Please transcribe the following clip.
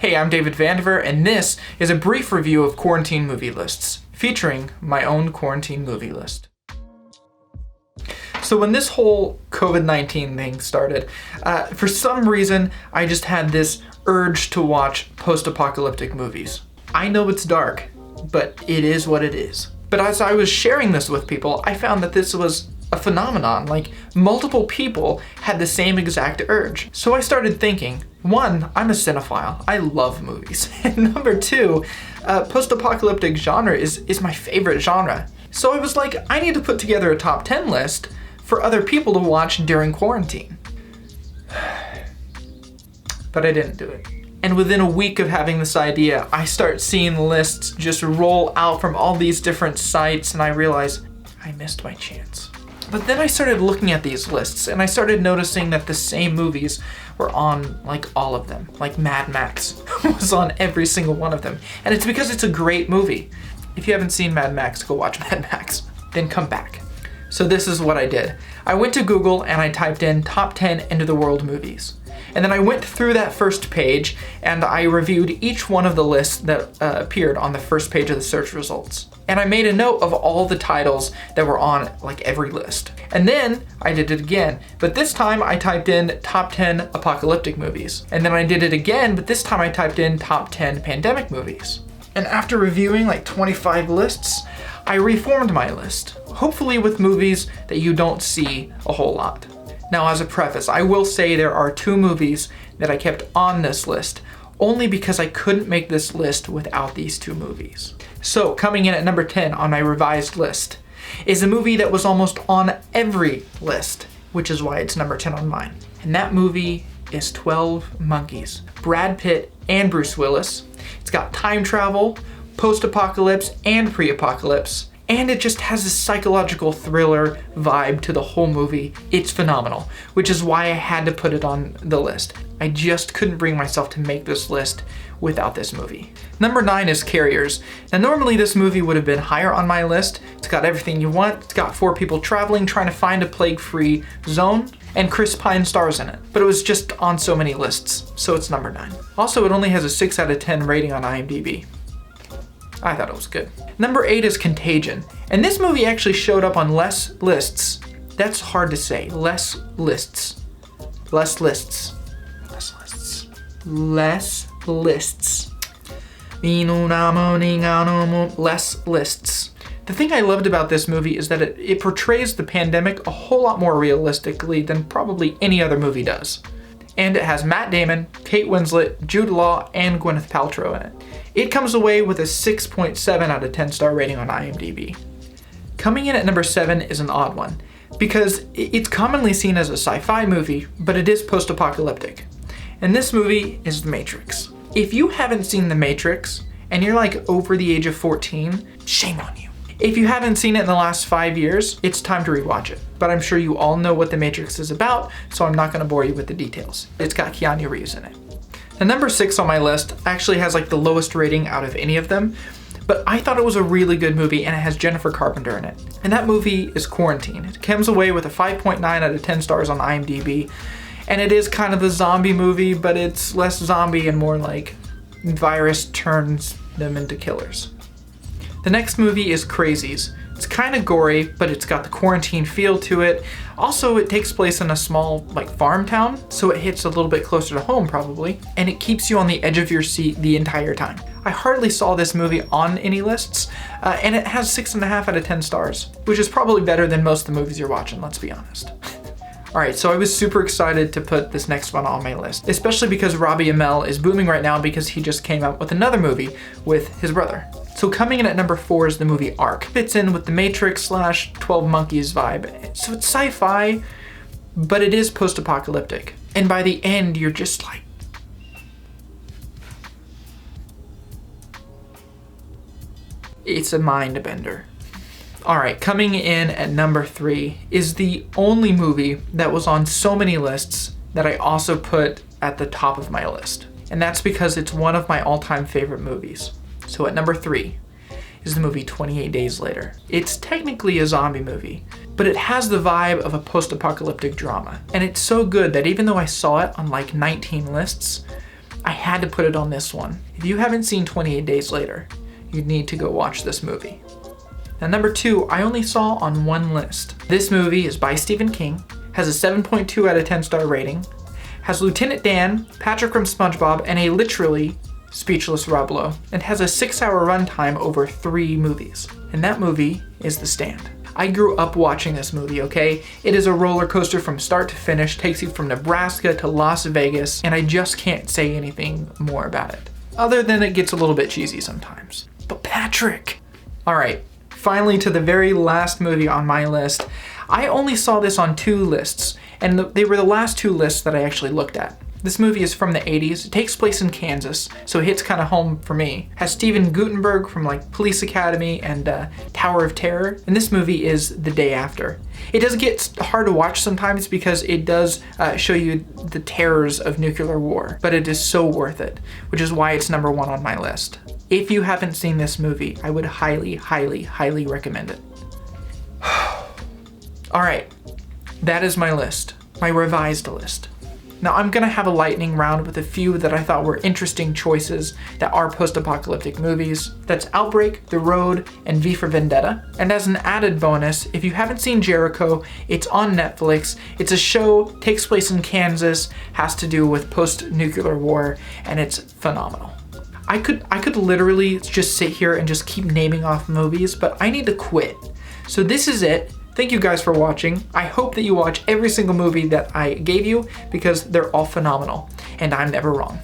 Hey, I'm David VanDiver, and this is a brief review of quarantine movie lists, featuring my own quarantine movie list. So when this whole COVID-19 thing started, for some reason, I just had this urge to watch post-apocalyptic movies. I know it's dark, but it is what it is. But as I was sharing this with people, I found that this was a phenomenon. Like, multiple people had the same exact urge. So I started thinking, one, I'm a cinephile. I love movies. And number two, post-apocalyptic genre is my favorite genre. So I was like, I need to put together a top 10 list for other people to watch during quarantine. But I didn't do it. And within a week of having this idea, I start seeing lists just roll out from all these different sites, and I realize I missed my chance. But then I started looking at these lists, and I started noticing that the same movies were on like all of them. Like Mad Max was on every single one of them. And it's because it's a great movie. If you haven't seen Mad Max, go watch Mad Max, then come back. So this is what I did. I went to Google and I typed in top 10 end of the world movies. And then I went through that first page and I reviewed each one of the lists that appeared on the first page of the search results. And I made a note of all the titles that were on like every list. And then I did it again, but this time I typed in top 10 apocalyptic movies. And then I did it again, but this time I typed in top 10 pandemic movies. And after reviewing like 25 lists, I reformed my list, hopefully with movies that you don't see a whole lot. Now, as a preface, I will say there are two movies that I kept on this list, only because I couldn't make this list without these two movies. So, coming in at number 10 on my revised list is a movie that was almost on every list, which is why it's number 10 on mine. And that movie is 12 Monkeys. Brad Pitt and Bruce Willis. It's got time travel, post-apocalypse, and pre-apocalypse. And it just has this psychological thriller vibe to the whole movie. It's phenomenal, which is why I had to put it on the list. I just couldn't bring myself to make this list without this movie. Number 9 is Carriers. Now normally this movie would have been higher on my list. It's got everything you want. It's got 4 people traveling, trying to find a plague-free zone, and Chris Pine stars in it. But it was just on so many lists, so it's number 9. Also, it only has a 6 out of 10 rating on IMDb. I thought it was good. Number 8 is Contagion. And this movie actually showed up on less lists. That's hard to say. Less lists. Less lists. Less lists. Less lists. Less lists. The thing I loved about this movie is that it portrays the pandemic a whole lot more realistically than probably any other movie does. And it has Matt Damon, Kate Winslet, Jude Law, and Gwyneth Paltrow in it. It comes away with a 6.7 out of 10 star rating on IMDb. Coming in at number 7 is an odd one, because it's commonly seen as a sci-fi movie, but it is post-apocalyptic. And this movie is The Matrix. If you haven't seen The Matrix, and you're like over the age of 14, shame on you. If you haven't seen it in the last 5 years, it's time to rewatch it. But I'm sure you all know what The Matrix is about, so I'm not gonna bore you with the details. It's got Keanu Reeves in it. And number 6 on my list actually has like the lowest rating out of any of them, but I thought it was a really good movie and it has Jennifer Carpenter in it. And that movie is Quarantine. It comes away with a 5.9 out of 10 stars on IMDb. And it is kind of a zombie movie, but it's less zombie and more like virus turns them into killers. The next movie is Crazies. It's kind of gory, but it's got the quarantine feel to it. Also, it takes place in a small like farm town, so it hits a little bit closer to home probably, and it keeps you on the edge of your seat the entire time. I hardly saw this movie on any lists, and it has 6.5 out of 10 stars, which is probably better than most of the movies you're watching, let's be honest. Alright, so I was super excited to put this next one on my list, especially because Robbie Amell is booming right now because he just came out with another movie with his brother. So coming in at number 4 is the movie Ark. Fits in with the Matrix / 12 Monkeys vibe. So it's sci-fi, but it is post-apocalyptic. And by the end, you're just like, it's a mind bender. Alright, coming in at number 3 is the only movie that was on so many lists that I also put at the top of my list. And that's because it's one of my all-time favorite movies. So at number 3 is the movie 28 Days Later. It's technically a zombie movie, but it has the vibe of a post-apocalyptic drama. And it's so good that even though I saw it on like 19 lists, I had to put it on this one. If you haven't seen 28 Days Later, you need to go watch this movie. Now, number 2, I only saw on one list. This movie is by Stephen King, has a 7.2 out of 10 star rating, has Lieutenant Dan, Patrick from SpongeBob, and a literally speechless Rob Lowe, and has a 6-hour runtime over 3 movies. And that movie is The Stand. I grew up watching this movie, okay? It is a roller coaster from start to finish, takes you from Nebraska to Las Vegas, and I just can't say anything more about it. Other than it gets a little bit cheesy sometimes. But Patrick! Alright, finally to the very last movie on my list. I only saw this on 2 lists, and they were the last 2 lists that I actually looked at. This movie is from the 80s. It takes place in Kansas, so it hits kind of home for me. Has Steven Guttenberg from like Police Academy and Tower of Terror, and this movie is The Day After. It does get hard to watch sometimes because it does show you the terrors of nuclear war, but it is so worth it, which is why it's number 1 on my list. If you haven't seen this movie, I would highly, highly, highly recommend it. All right, that is my list, my revised list. Now I'm gonna have a lightning round with a few that I thought were interesting choices that are post-apocalyptic movies. That's Outbreak, The Road, and V for Vendetta. And as an added bonus, if you haven't seen Jericho, it's on Netflix. It's a show, takes place in Kansas, has to do with post-nuclear war, and it's phenomenal. I could literally just sit here and just keep naming off movies, but I need to quit. So this is it. Thank you guys for watching. I hope that you watch every single movie that I gave you because they're all phenomenal, and I'm never wrong.